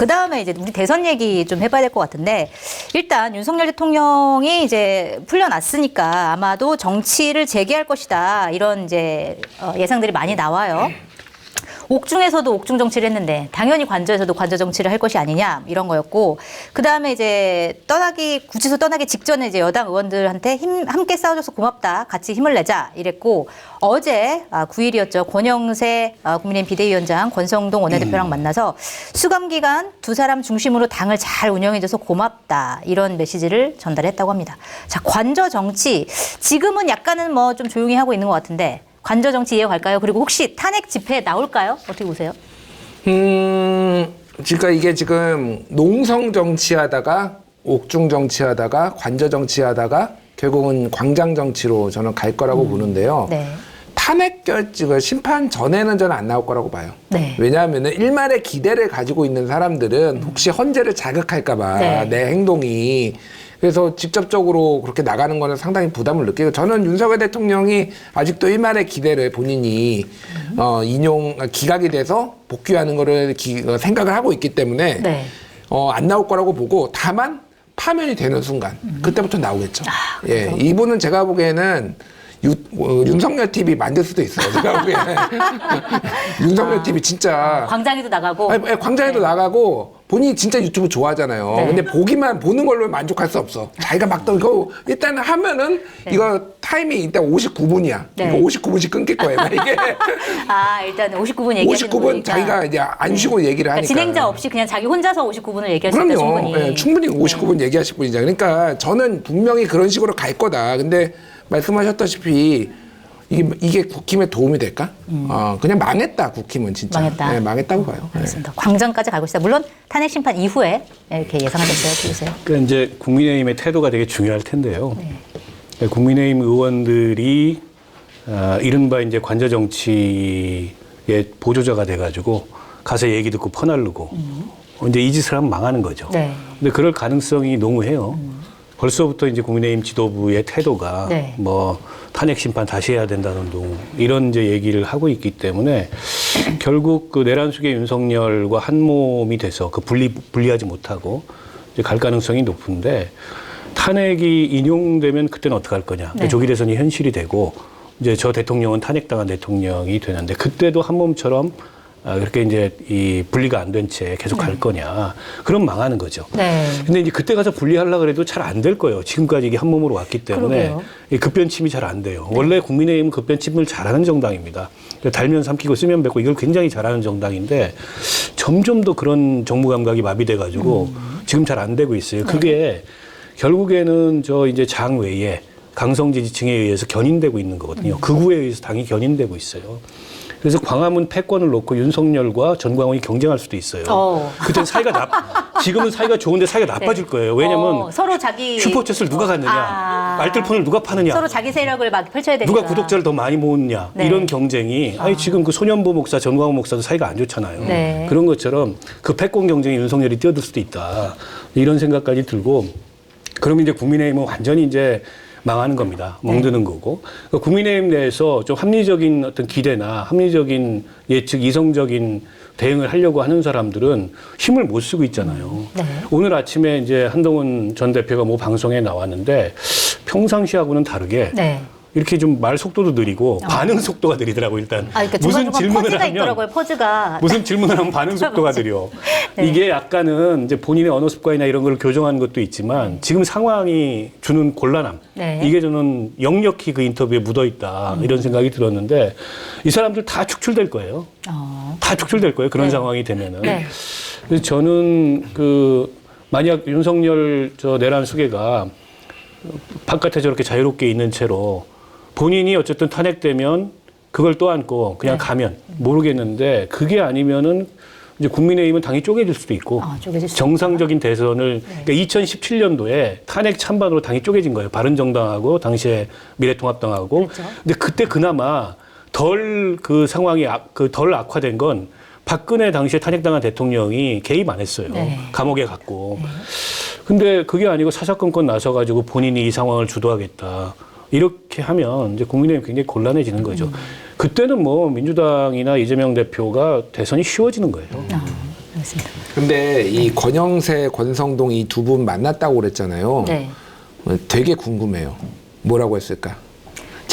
그 다음에 이제 우리 대선 얘기 좀 해봐야 될 것 같은데, 일단 윤석열 대통령이 이제 풀려났으니까 아마도 정치를 재개할 것이다, 이런 이제 예상들이 많이 나와요. 옥중에서도 옥중 정치를 했는데 당연히 관저에서도 관저 정치를 할 것이 아니냐, 이런 거였고, 그 다음에 이제 구치소 떠나기 직전에 이제 여당 의원들한테 함께 싸워줘서 고맙다, 같이 힘을 내자, 이랬고, 어제 9일이었죠. 권영세 국민의힘 비대위원장, 권성동 원내대표랑 만나서 수감 기간 두 사람 중심으로 당을 잘 운영해줘서 고맙다, 이런 메시지를 전달했다고 합니다. 자, 관저 정치 지금은 약간은 뭐 좀 조용히 하고 있는 것 같은데, 관저 정치 이어갈까요? 그리고 혹시 탄핵 집회 나올까요? 어떻게 보세요? 그러니까 이게 지금 농성 정치하다가 옥중 정치하다가 관저 정치하다가 결국은 광장 정치로 저는 갈 거라고 보는데요. 네. 탄핵 결직을 심판 전에는 저는 안 나올 거라고 봐요. 네. 왜냐하면 일말의 기대를 가지고 있는 사람들은 혹시 헌재를 자극할까 봐 네. 내 행동이, 그래서 직접적으로 그렇게 나가는 거는 상당히 부담을 느끼고, 저는 윤석열 대통령이 아직도 일말의 기대를 본인이 기각이 돼서 복귀하는 거를 생각을 하고 있기 때문에 네. 안 나올 거라고 보고, 다만 파면이 되는 순간 그때부터 나오겠죠. 예, 이분은 제가 보기에는 윤석열 TV 만들 수도 있어요. 제가 보기에는 윤석열 TV 진짜 광장에도 나가고. 아니, 광장에도 나가고, 본인이 진짜 유튜브 좋아하잖아요. 네. 근데 보는 걸로 만족할 수 없어. 자기가 막 이거 일단 하면은 이거 타임이 일단 59분이야. 네. 이거 59분씩 끊길 거예요. 이게 일단 59분 얘기하시는 59분 거니까. 자기가 이제 안 쉬고 얘기를 하니까. 진행자 없이 그냥 자기 혼자서 59분을 얘기할 수 있다, 그럼요. 충분히. 예, 충분히 59분 얘기하실 분이죠. 그러니까 저는 분명히 그런 식으로 갈 거다. 근데 말씀하셨다시피 이게 국힘에 도움이 될까? 그냥 망했다, 국힘은 진짜. 망했다. 네, 망했다고 봐요. 알겠습니다. 광장까지 가고 있다. 물론 탄핵 심판 이후에 이렇게 예상하셨어요. 어떻게 보세요? 그러니까 이제 국민의힘의 태도가 되게 중요할 텐데요. 국민의힘 의원들이 이른바 이제 관저 정치의 보조자가 돼가지고 가서 얘기 듣고 퍼날르고 이제 이 짓을 하면 망하는 거죠. 네. 근데 그럴 가능성이 농후해요. 벌써부터 이제 국민의힘 지도부의 태도가 네. 뭐 탄핵 심판 다시 해야 된다는 둥 이런 이제 얘기를 하고 있기 때문에 결국 그 내란 속의 윤석열과 한 몸이 돼서 그 분리하지 못하고 이제 갈 가능성이 높은데, 탄핵이 인용되면 그때는 어떻게 할 거냐? 네. 조기 대선이 현실이 되고 이제 저 대통령은 탄핵당한 대통령이 되는데, 그때도 한 몸처럼 그렇게 이제 이 분리가 안 된 채 계속 갈 거냐? 그럼 망하는 거죠. 네. 근데 이제 그때 가서 분리하려고 해도 잘 안 될 거예요. 지금까지 이게 한 몸으로 왔기 때문에 그러게요. 이 급변침이 잘 안 돼요. 원래 국민의힘은 급변침을 잘하는 정당입니다. 달면 삼키고 쓰면 뱉고 이걸 굉장히 잘하는 정당인데, 점점 더 그런 정무 감각이 마비돼가지고 지금 잘 안 되고 있어요. 그게 결국에는 저 이제 장 외에 강성 지지층에 의해서 견인되고 있는 거거든요. 극우에 의해서 당이 견인되고 있어요. 그래서 광화문 패권을 놓고 윤석열과 전광훈이 경쟁할 수도 있어요. 지금은 그때는 지금은 사이가 좋은데 사이가 나빠질 거예요. 왜냐면 서로 자기 슈퍼챗을 누가 갖느냐, 알뜰폰을 누가 파느냐, 서로 자기 세력을 막 펼쳐야 되니까. 누가 구독자를 더 많이 모으느냐, 네. 이런 경쟁이 지금 그 소년보 목사, 전광훈 목사도 사이가 안 좋잖아요. 네. 그런 것처럼 그 패권 경쟁에 윤석열이 뛰어들 수도 있다, 이런 생각까지 들고, 그러면 이제 국민의힘은 완전히 이제 망하는 겁니다. 멍드는 거고. 그러니까 국민의힘 내에서 좀 합리적인 어떤 기대나 합리적인 예측, 이성적인 대응을 하려고 하는 사람들은 힘을 못 쓰고 있잖아요. 네. 오늘 아침에 이제 한동훈 전 대표가 뭐 방송에 나왔는데, 평상시하고는 다르게 네. 이렇게 좀 말 속도도 느리고 반응 속도가 느리더라고. 일단 그러니까 무슨 질문을 퍼즈가 하면 있더라고요. 퍼즈가. 무슨 질문을 하면 반응 속도가 느려. 네. 이게 약간은 이제 본인의 언어 습관이나 이런 걸 교정한 것도 있지만, 지금 상황이 주는 곤란함, 네. 이게 저는 역력히 그 인터뷰에 묻어 있다, 이런 생각이 들었는데, 이 사람들 다 축출될 거예요. 다 축출될 거예요. 그런 네. 상황이 되면은. 네. 그래서 저는 만약 윤석열 저 내란 수계가 바깥에 저렇게 자유롭게 있는 채로 본인이 어쨌든 탄핵되면 그걸 또 안고 그냥 가면 모르겠는데, 그게 아니면은 이제 국민의힘은 당이 쪼개질 수도 있고, 쪼개질 수도 정상적인 대선을, 그러니까 2017년도에 탄핵 찬반으로 당이 쪼개진 거예요. 바른정당하고 당시에 미래통합당하고. 그렇죠. 근데 그때 그나마 덜 그 상황이 덜 악화된 건 박근혜 당시에 탄핵당한 대통령이 개입 안 했어요. 네. 감옥에 갔고. 근데 그게 아니고 사사건건 나서가지고 본인이 이 상황을 주도하겠다, 이렇게 하면 이제 국민의힘이 굉장히 곤란해지는 거죠. 그때는 뭐 민주당이나 이재명 대표가 대선이 쉬워지는 거예요. 알겠습니다. 근데 이 권영세, 권성동 이 두 분 만났다고 그랬잖아요. 네. 되게 궁금해요. 뭐라고 했을까?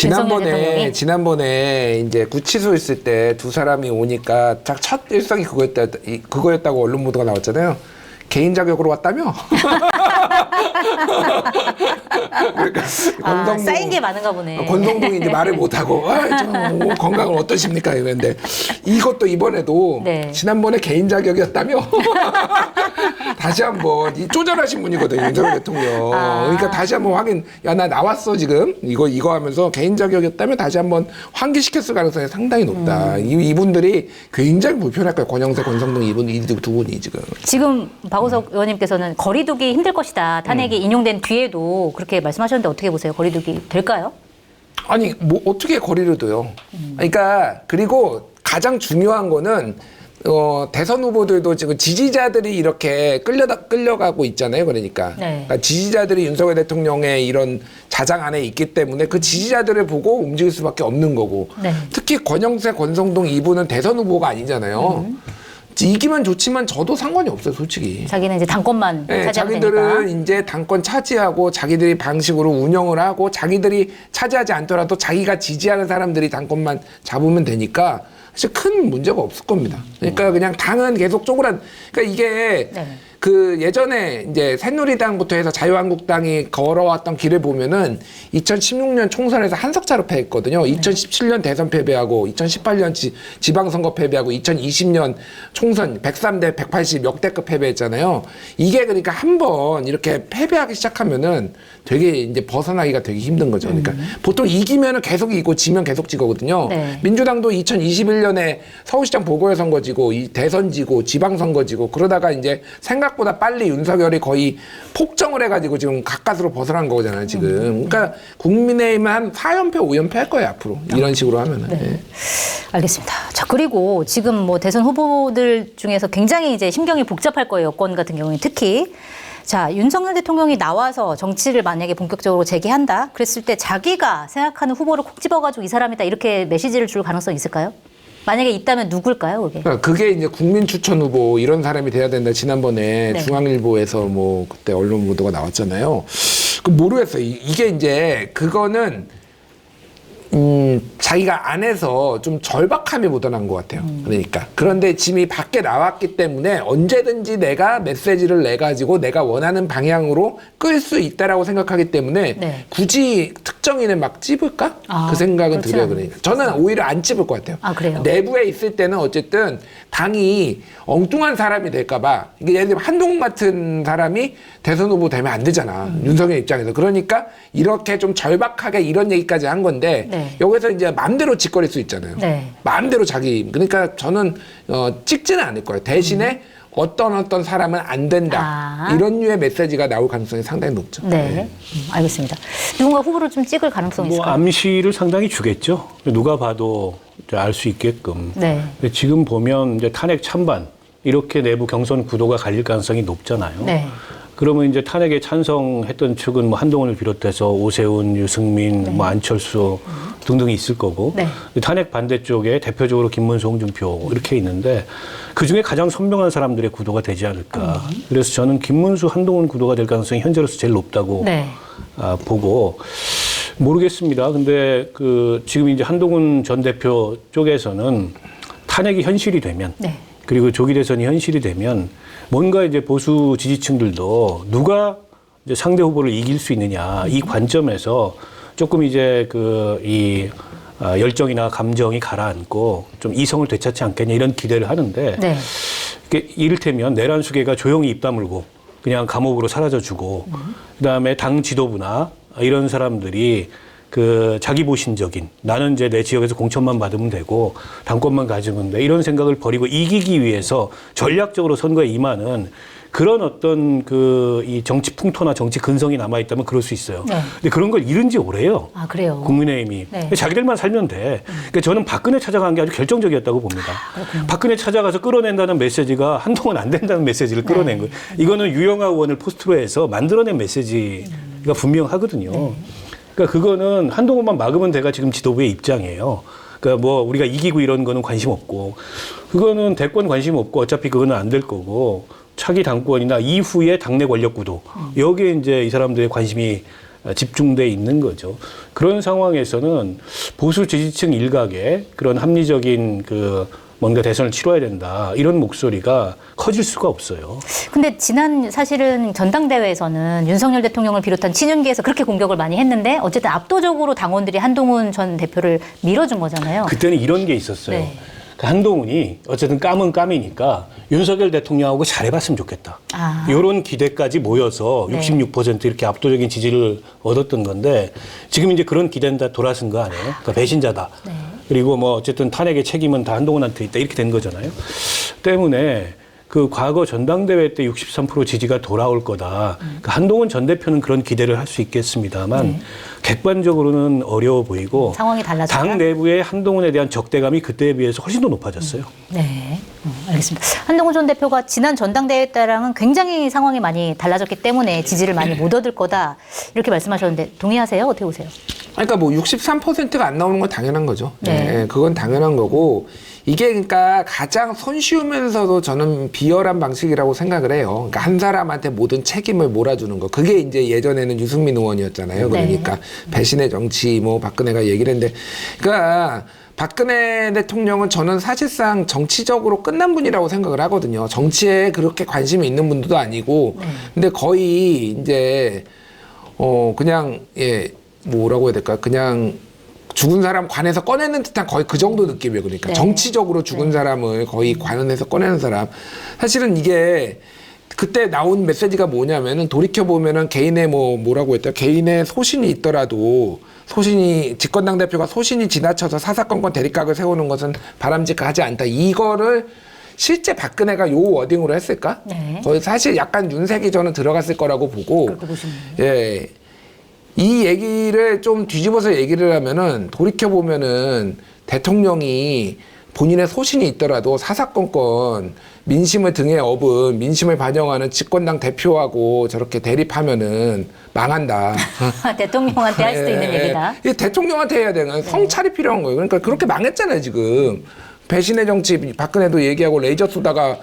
윤석열 대통령이? 지난번에 이제 구치소 있을 때 두 사람이 오니까 첫 일성이 그거였다고 언론 보도가 나왔잖아요. 개인 자격으로 왔다며? 그러니까 쌓인 게 많은가 보네. 권성동이 이제 말을 못하고 뭐 건강은 어떠십니까 이랬는데 이것도 이번에도 네. 지난번에 개인 자격이었다며? 다시 한번 이 쪼잔하신 분이거든요 윤석열 대통령. 그러니까 다시 한번 확인. 야 나 나왔어 지금 이거 하면서 개인 자격이었다며 다시 한번 환기시켰을 가능성이 상당히 높다. 이분들이 굉장히 불편할 거예요. 권영세, 권성동 이 두 분이 지금 박우석 의원님께서는 거리두기 힘들 것이다. 탄핵이 인용된 뒤에도 그렇게 말씀하셨는데 어떻게 보세요? 거리두기 될까요? 아니 뭐 어떻게 거리를 둬요? 그러니까 그리고 가장 중요한 거는 대선 후보들도 지금 지지자들이 이렇게 끌려가고 있잖아요. 그러니까. 네. 그러니까 지지자들이 윤석열 대통령의 이런 자장 안에 있기 때문에 그 지지자들을 보고 움직일 수밖에 없는 거고. 네. 특히 권영세, 권성동 이분은 대선 후보가 아니잖아요. 이기면 좋지만 저도 상관이 없어요, 솔직히. 자기는 이제 당권만 네, 차지하면 자기들은 되니까. 이제 당권 차지하고 자기들이 방식으로 운영을 하고 자기들이 차지하지 않더라도 자기가 지지하는 사람들이 당권만 잡으면 되니까 사실 큰 문제가 없을 겁니다. 그러니까 그냥 당은 계속 쪼그란. 그러니까 이게 네. 그 예전에 이제 새누리당부터 해서 자유한국당이 걸어왔던 길을 보면은 2016년 총선에서 한석차로 패했거든요. 2017년 대선 패배하고 2018년 지방선거 패배하고 2020년 총선 103대 180 역대급 패배했잖아요. 이게 그러니까 한번 이렇게 패배하기 시작하면은 되게 이제 벗어나기가 되게 힘든 거죠. 그러니까 보통 이기면은 계속 이기고 지면 계속 지거든요. 네. 민주당도 2021년에 서울시장 보궐선거 지고 대선 지고 지방선거 지고 그러다가 이제 생각보다 빨리 윤석열이 거의 폭정을 해가지고 지금 가까스로 벗어난 거잖아요, 지금. 그러니까 국민의힘은 한 4연패, 5연패 할 거예요, 앞으로. 이런 식으로 하면은. 네. 예. 알겠습니다. 자, 그리고 지금 뭐 대선 후보들 중에서 굉장히 이제 심경이 복잡할 거예요. 여권 같은 경우에 특히. 자, 윤석열 대통령이 나와서 정치를 만약에 본격적으로 재개한다? 그랬을 때 자기가 생각하는 후보를 콕 집어가지고 이 사람이다 이렇게 메시지를 줄 가능성이 있을까요? 만약에 있다면 누굴까요, 그게? 그러니까 그게 이제 국민 추천 후보 이런 사람이 돼야 된다. 지난번에 네. 중앙일보에서 뭐 그때 언론 보도가 나왔잖아요. 그 모르겠어요. 이게 이제 그거는 자기가 안에서 좀 절박함이 묻어난 것 같아요. 그러니까. 그런데 지금 밖에 나왔기 때문에 언제든지 내가 메시지를 내가지고 내가 원하는 방향으로 끌 수 있다라고 생각하기 때문에 네. 굳이 특정인을 막 찝을까? 그 생각은 그렇지 들어요. 않아요. 그러니까. 저는 오히려 안 찝을 것 같아요. 아, 그래요? 내부에 있을 때는 어쨌든 당이 엉뚱한 사람이 될까봐 이게 예를 들면 한동훈 같은 사람이 대선 후보 되면 안 되잖아. 윤석열 입장에서. 그러니까 이렇게 좀 절박하게 이런 얘기까지 한 건데 네. 여기서 이제 마음대로 짓거릴 수 있잖아요. 네. 마음대로 자기. 그러니까 저는 찍지는 않을 거예요. 대신에 어떤 사람은 안 된다. 이런 류의 메시지가 나올 가능성이 상당히 높죠. 네. 알겠습니다. 누군가 후보를 좀 찍을 가능성이 뭐 있을까요? 암시를 상당히 주겠죠. 누가 봐도 알 수 있게끔. 네. 근데 지금 보면 이제 탄핵 찬반 이렇게 내부 경선 구도가 갈릴 가능성이 높잖아요. 네. 그러면 이제 탄핵에 찬성했던 측은 뭐 한동훈을 비롯해서 오세훈, 유승민, 뭐 안철수 등등이 있을 거고 네. 탄핵 반대 쪽에 대표적으로 김문수, 홍준표 이렇게 있는데 그 중에 가장 선명한 사람들의 구도가 되지 않을까. 그래서 저는 김문수, 한동훈 구도가 될 가능성이 현재로서 제일 높다고 네. 보고 모르겠습니다. 근데 그 지금 이제 한동훈 전 대표 쪽에서는 탄핵이 현실이 되면 네. 그리고 조기 대선이 현실이 되면 뭔가 이제 보수 지지층들도 누가 이제 상대 후보를 이길 수 있느냐 이 관점에서 조금 이제 이 열정이나 감정이 가라앉고 좀 이성을 되찾지 않겠냐 이런 기대를 하는데 네. 이를테면 내란 수계가 조용히 입 다물고 그냥 감옥으로 사라져주고 그다음에 당 지도부나 이런 사람들이 그 자기 보신적인 나는 이제 내 지역에서 공천만 받으면 되고 당권만 가지면 돼 이런 생각을 버리고 이기기 위해서 전략적으로 선거에 임하는 그런 어떤 이 정치 풍토나 정치 근성이 남아 있다면 그럴 수 있어요. 네. 근데 그런 걸 잃은 지 오래요. 아, 그래요? 국민의힘이. 네. 자기들만 살면 돼. 그러니까 저는 박근혜 찾아간 게 아주 결정적이었다고 봅니다. 박근혜 찾아가서 끌어낸다는 메시지가 한동안 안 된다는 메시지를 끌어낸 거예요. 이거는 유영아 의원을 포스트로 해서 만들어낸 메시지가 분명하거든요. 그러니까 그거는 한동훈만 막으면 돼가 지금 지도부의 입장이에요. 그러니까 뭐 우리가 이기고 이런 거는 관심 없고 그거는 대권 관심 없고 어차피 그거는 안 될 거고 차기 당권이나 이후의 당내 권력 구도 여기에 이제 이 사람들의 관심이 집중돼 있는 거죠. 그런 상황에서는 보수 지지층 일각의 그런 합리적인 그 뭔가 대선을 치러야 된다 이런 목소리가 커질 수가 없어요. 근데 지난 사실은 전당대회에서는 윤석열 대통령을 비롯한 친윤계에서 그렇게 공격을 많이 했는데 어쨌든 압도적으로 당원들이 한동훈 전 대표를 밀어준 거잖아요. 그때는 이런 게 있었어요. 네. 그 한동훈이 어쨌든 까면 까미니까 윤석열 대통령하고 잘해봤으면 좋겠다. 아. 이런 기대까지 모여서 네. 66% 이렇게 압도적인 지지를 얻었던 건데 지금 이제 그런 기대는 다 돌아선 거 아니에요? 그러니까 배신자다. 네. 그리고 뭐 어쨌든 탄핵의 책임은 다 한동훈한테 있다 이렇게 된 거잖아요. 때문에 그 과거 전당대회 때 63% 지지가 돌아올 거다. 그러니까 한동훈 전 대표는 그런 기대를 할 수 있겠습니다만 객관적으로는 어려워 보이고 상황이 달라졌다? 당 내부의 한동훈에 대한 적대감이 그때에 비해서 훨씬 더 높아졌어요. 네, 알겠습니다. 한동훈 전 대표가 지난 전당대회 때랑은 굉장히 상황이 많이 달라졌기 때문에 지지를 많이 못 얻을 거다 이렇게 말씀하셨는데 동의하세요? 어떻게 보세요? 그러니까 뭐 63%가 안 나오는 건 당연한 거죠. 네. 네, 그건 당연한 거고 이게 그러니까 가장 손쉬우면서도 저는 비열한 방식이라고 생각을 해요. 그러니까 한 사람한테 모든 책임을 몰아주는 거. 그게 이제 예전에는 유승민 의원이었잖아요. 그러니까 배신의 정치 뭐 박근혜가 얘기를 했는데 그러니까 박근혜 대통령은 저는 사실상 정치적으로 끝난 분이라고 생각을 하거든요. 정치에 그렇게 관심이 있는 분도 아니고 근데 거의 이제 그냥 뭐라고 해야 될까? 그냥 죽은 사람 관에서 꺼내는 듯한 거의 그 정도 느낌이에요. 그러니까 네. 정치적으로 죽은 사람을 거의 관에서 꺼내는 사람. 사실은 이게 그때 나온 메시지가 뭐냐면은 돌이켜보면은 개인의 뭐라고 했다. 개인의 소신이 있더라도 집권당 대표가 소신이 지나쳐서 사사건건 대립각을 세우는 것은 바람직하지 않다. 이거를 실제 박근혜가 요 워딩으로 했을까? 네. 거의 사실 약간 윤색이 저는 들어갔을 거라고 보고. 그렇게 보시면 예. 이 얘기를 좀 뒤집어서 얘기를 하면은 돌이켜보면은 대통령이 본인의 소신이 있더라도 사사건건 민심을 등에 업은 민심을 반영하는 집권당 대표하고 저렇게 대립하면은 망한다. 대통령한테 할 수도 있는 얘기다. 이게 대통령한테 해야 되는 성찰이 필요한 거예요. 그러니까 그렇게 망했잖아요, 지금. 배신의 정치 박근혜도 얘기하고 레이저 쏘다가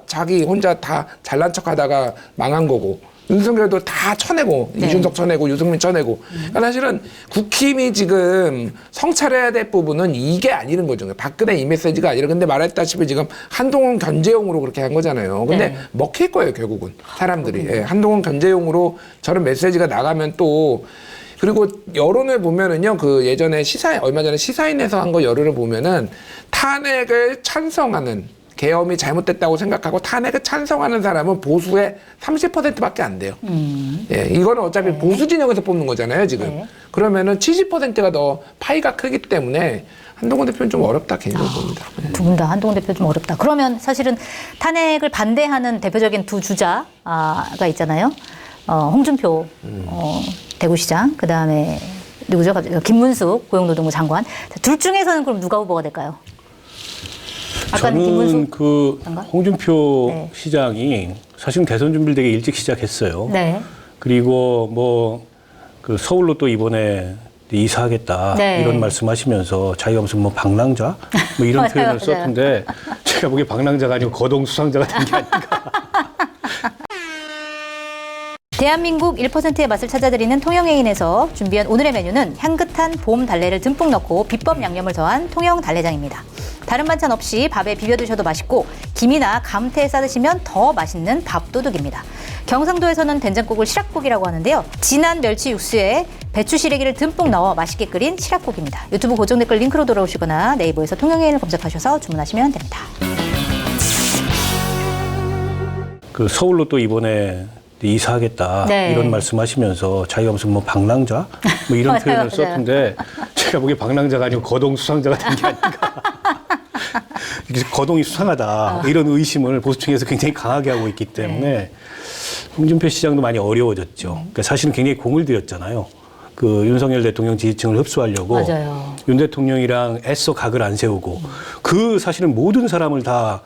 자기 혼자 다 잘난 척 하다가 망한 거고. 윤석열도 다 쳐내고 이준석 쳐내고 유승민 쳐내고 그러니까 사실은 국힘이 지금 성찰해야 될 부분은 이게 아니는 거죠. 박근혜 이 메시지가 아니라 근데 말했다시피 지금 한동훈 견제용으로 그렇게 한 거잖아요. 근데 먹힐 거예요 결국은 사람들이. 한동훈 견제용으로 저런 메시지가 나가면 또 그리고 여론을 보면은요, 그 예전에 얼마 전에 시사인에서 한 거 여론을 보면은 탄핵을 찬성하는 계엄이 잘못됐다고 생각하고 탄핵을 찬성하는 사람은 보수의 30%밖에 안 돼요. 예, 이거는 어차피 보수 진영에서 뽑는 거잖아요, 지금. 그러면은 70%가 더 파이가 크기 때문에 한동훈 대표는 좀 어렵다 개인적으로 봅니다. 두 분 다 한동훈 대표 좀 어렵다. 그러면 사실은 탄핵을 반대하는 대표적인 두 주자가 있잖아요. 홍준표 대구시장, 그 다음에 누구죠? 김문숙 고용노동부 장관. 둘 중에서는 그럼 누가 후보가 될까요? 아까는 저는 김문숙 그 장관? 홍준표 시장이 사실은 대선 준비를 되게 일찍 시작했어요. 네. 그리고 뭐 그 서울로 또 이번에 이사하겠다 네. 이런 말씀하시면서 자기가 무슨 뭐 방랑자 뭐 이런 맞아요, 표현을 맞아요. 썼던데 제가 보기에 방랑자가 아니고 거동 수상자가 된 게 아닌가. 대한민국 1%의 맛을 찾아드리는 통영해인에서 준비한 오늘의 메뉴는 향긋한 봄 달래를 듬뿍 넣고 비법 양념을 더한 통영 달래장입니다. 다른 반찬 없이 밥에 비벼 드셔도 맛있고 김이나 감태에 싸 드시면 더 맛있는 밥도둑입니다. 경상도에서는 된장국을 시락국이라고 하는데요. 진한 멸치 육수에 배추 시래기를 듬뿍 넣어 맛있게 끓인 시락국입니다. 유튜브 고정 댓글 링크로 돌아오시거나 네이버에서 통영해인을 검색하셔서 주문하시면 됩니다. 그 서울로 또 이번에 이사하겠다 네. 이런 말씀하시면서 자기가 무슨 뭐 방랑자 뭐 이런 맞아요, 표현을 맞아요. 썼던데 제가 보기에 방랑자가 아니고 거동 수상자가 된 게 아닌가. 거동이 수상하다 이런 의심을 보수층에서 굉장히 강하게 하고 있기 때문에 홍준표 시장도 많이 어려워졌죠. 그러니까 사실은 굉장히 공을 들였잖아요. 그 윤석열 대통령 지지층을 흡수하려고 맞아요. 윤 대통령이랑 애써 각을 안 세우고 그 사실은 모든 사람을 다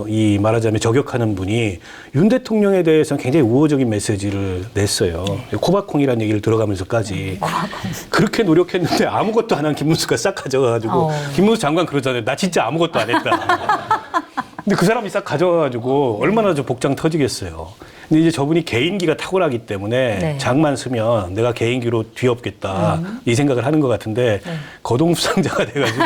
이 말하자면 저격하는 분이 윤 대통령에 대해서는 굉장히 우호적인 메시지를 냈어요. 코바콩이라는 얘기를 들어가면서까지. 그렇게 노력했는데 아무것도 안 한 김문수가 싹 가져가가지고 김문수 장관 그러잖아요. 나 진짜 아무것도 안 했다. 근데 그 사람이 싹 가져가가지고 얼마나 저 복장 터지겠어요. 근데 이제 저분이 개인기가 탁월하기 때문에 네. 장만 쓰면 내가 개인기로 뒤엎겠다 이 생각을 하는 것 같은데 거동수상자가 돼가지고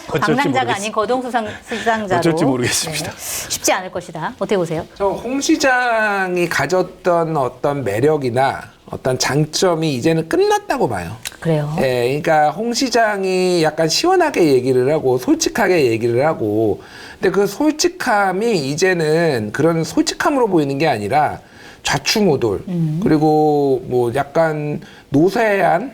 방랑자가 아닌 거동수상자로 어쩔지 모르겠습니다. 쉽지 않을 것이다. 어떻게 보세요? 저 홍 시장이 가졌던 어떤 매력이나 어떤 장점이 이제는 끝났다고 봐요. 그래요. 예, 그러니까 홍 시장이 약간 시원하게 얘기를 하고 솔직하게 얘기를 하고, 근데 그 솔직함이 이제는 그런 솔직함으로 보이는 게 아니라 좌충우돌, 그리고 뭐 약간 노쇠한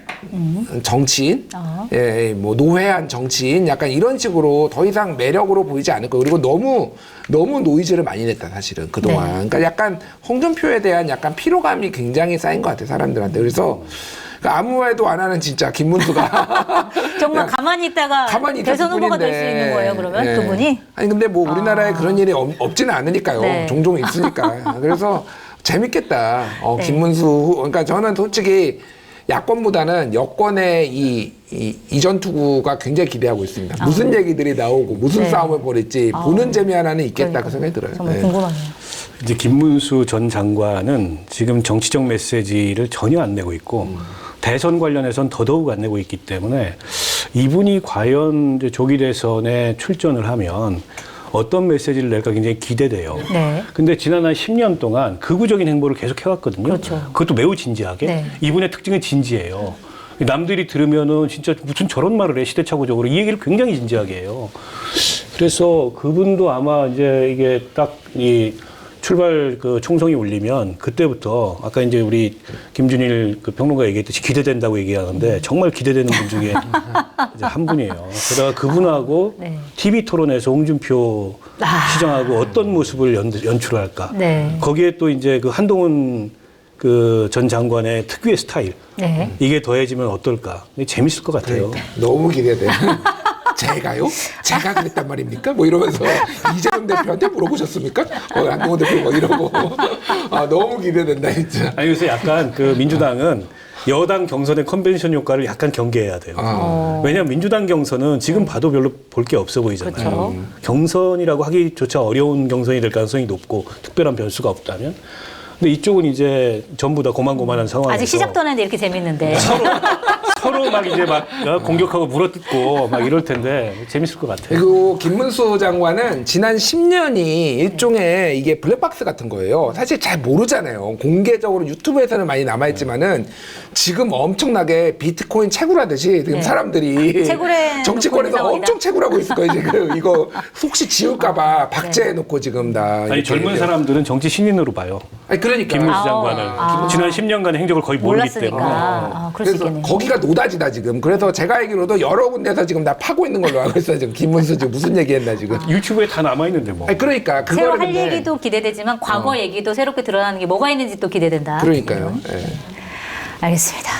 정치인, 예, 뭐 노회한 정치인, 약간 이런 식으로 더 이상 매력으로 보이지 않을 거예요. 그리고 너무 노이즈를 많이 냈다, 사실은 그동안. 네. 그러니까 약간 홍준표에 대한 약간 피로감이 굉장히 쌓인 것 같아요, 사람들한테. 그래서 아무 말도 안 하는 진짜 김문수가 정말 가만히 있다가 대선 후보가 될 수 있는 거예요, 그러면 예. 그분이? 아니 근데 뭐 우리나라에 그런 일이 없지는 않으니까요. 네. 종종 있으니까. 그래서 재밌겠다. 네. 김문수. 그러니까 저는 솔직히 야권보다는 여권의 이 전투구가 굉장히 기대하고 있습니다. 무슨 얘기들이 나오고 무슨 네. 싸움을 벌일지 보는 재미 하나는 있겠다 그 생각이 들어요. 정말 네. 궁금하네요. 이제 김문수 전 장관은 지금 정치적 메시지를 전혀 안 내고 있고 대선 관련해서는 더더욱 안 내고 있기 때문에 이분이 과연 이제 조기 대선에 출전을 하면 어떤 메시지를 낼까 굉장히 기대돼요. 네. 근데 지난 한 10년 동안 극우적인 행보를 계속 해왔거든요. 그렇죠. 그것도 매우 진지하게. 네. 이분의 특징은 진지해요. 남들이 들으면은 진짜 무슨 저런 말을 해, 시대착오적으로. 이 얘기를 굉장히 진지하게 해요. 그래서 그분도 아마 이제 이게 딱 이 출발 그 총성이 울리면 그때부터 아까 이제 우리 김준일 그 평론가 얘기했듯이 기대된다고 얘기하는데 정말 기대되는 분 중에 이제 한 분이에요. 게다가 그분하고 네. TV 토론에서 홍준표 시장하고 어떤 모습을 연출할까. 네. 거기에 또 이제 그 한동훈 그 전 장관의 특유의 스타일. 네. 이게 더해지면 어떨까. 재밌을 것 같아요. 너무 기대돼. 제가요? 제가 그랬단 말입니까? 뭐 이러면서 이재명 대표한테 물어보셨습니까? 한동훈 대표 뭐 이러고. 아, 너무 기대된다, 진짜. 아니, 그래서 약간 그 민주당은 여당 경선의 컨벤션 효과를 약간 경계해야 돼요. 왜냐하면 민주당 경선은 지금 봐도 별로 볼 게 없어 보이잖아요. 그렇죠. 경선이라고 하기조차 어려운 경선이 될 가능성이 높고 특별한 변수가 없다면. 근데 이쪽은 이제 전부 다 고만고만한 상황에서 아직 시작도 안 했는데 이렇게 재밌는데. 서로 막 이제 막 공격하고 물어뜯고 막 이럴 텐데 재밌을 것 같아요. 그리고 김문수 장관은 지난 10년이 일종의 이게 블랙박스 같은 거예요. 사실 잘 모르잖아요. 공개적으로 유튜브에서는 많이 남아있지만은 지금 엄청나게 비트코인 채굴하듯이 지금 네. 사람들이 채굴해 정치권에서 놓고 있는 엄청 채굴하고 있을 거예요. 지금 이거 혹시 지울까봐 박제해놓고 지금 다. 아니 젊은 사람들은 정치 신인으로 봐요. 아니 그러니까. 김문수 장관을 지난 10년간의 행적을 거의 모르기 몰랐으니까. 때문에. 그럴 수 그래서 있겠네요. 거기가 노다지다 지금. 그래서 제가 알기로도 여러 군데서 지금 다 파고 있는 걸로 알고 있어요. 지금 김문수 지금 무슨 얘기했나 지금. 유튜브에 다 남아 있는데 뭐. 아니 그러니까 새로 그거를 할 근데 얘기도 기대되지만 과거 얘기도 새롭게 드러나는 게 뭐가 있는지 또 기대된다. 그러니까요. 예. 알겠습니다.